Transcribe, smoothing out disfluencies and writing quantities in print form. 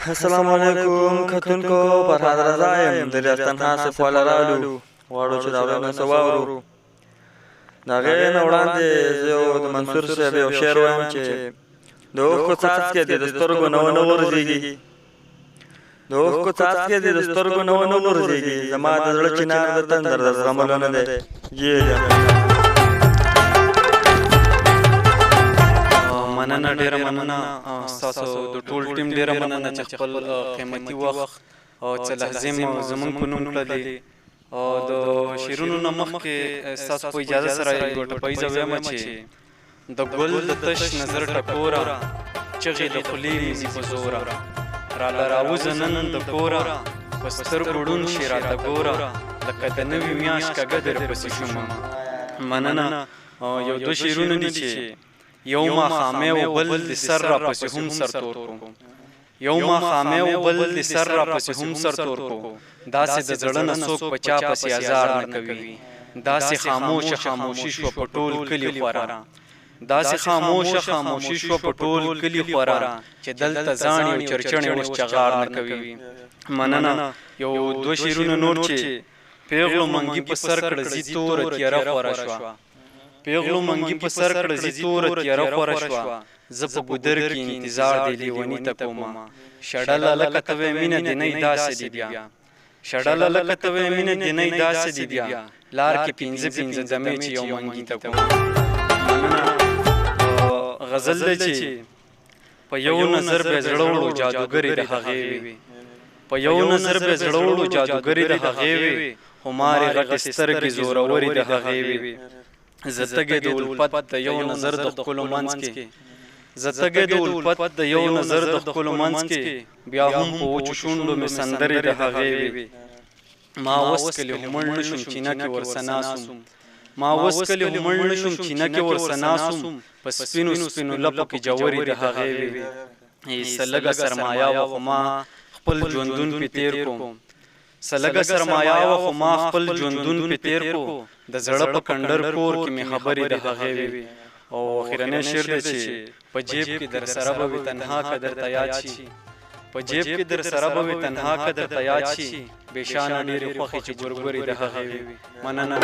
السلام علیکم کتونکو فرهاد رضا یم د ریاض تنها صف والا راغلو غواړو چې د اورېدنې څه واورو د هغې نه وړاندې زه یو د منصور صاحب یو شعر وایم چې د اوښکو څاڅکي دې د سترګو نه ونه غورځېږي د اوښکو څاڅکي دې د سترګو نه ونه غورځېږي زما د زړه چنار د تندر د زغملو نه دی مننه ډیره مننه ستاسو د ټول ټیم ډیره مننه چې خپل قیمتي وخت او څه لحظې مو زموږ په نوم کړلې او د شعرونو نه مخکې ستاسو په اجازه سره یوه ټپیزه ویمه چې د ګل د تش نظر ټکوره چغې د خولې نیسي په زوره راله راوځه نن د کوره په سترګو ړوند شي راته ګوره لکه د نوي میاشت کږه درپسې شومه مننه یو دوه شعرونه دي چې یو ماښامې و بل د سر راپسې هم سر تور کړو یو ماښامې و بل د سر راپسې هم سر تور کړو داسې د زړه نه څوک په چا پسې ازار نه کوي داسې خاموشه خاموشي شوه په ټول کلي خورا داسې خاموشه خاموشي شوه په ټول کلي خورا چې دلته زاڼې او چرچڼې اوس چغار نه کوي مننه یو دوه شعرونه نور چې پیغلو منګي په سر کړه زی توره تیاره خوره شوه پیغلو منګي په سر کړه زی توره تیاره خوره شوه زه په ګودر کې انتظار دی لیوني ته کومه شډله لکه ته وې مینه دې نه داسې دی بیا شډله لکه ته وې مینه دې نه داسې دی بیا لار کې پنځه پنځه دمې چې یو منګي ته کومه مننه غزل دی چې په یو نظر به زړه وړو جادوګرې د هغې وي په یو نظر به زړه وړو جادوګرې د هغې وي خمارې غټې سترګې زورورې د هغې وي زه تږی د الفت د یو نظر د ښکلو منځ کې زه تږی د الفت د یو نظر د ښکلو منځ کې بیا هم په وچو شونډو مې سندرې د هغې وي ما وسکلې همړ نه شوم چینه کې ورسه ناسوم ما وسکلې همړ نه شوم چینه کې ورسه ناسوم په سپینو سپینو لپو کې جوورې د هغې وي څه لږه سرمایه وه خو ما خپل ژوندون پې تېر کړم سلګه سرمایه وه خو ما خپل ژوندون پې تېر کړو د زړه په کنډر کور کې مې خبرې د هغې وي او اخرنی شعر دی چې په جیب کې در سره به وي تنها که درته یاد شي په جیب کې در سره به وي تنها که درته یاد شي بېشانه ډېرې خوښې چې ګورګورې د هغې وي مننه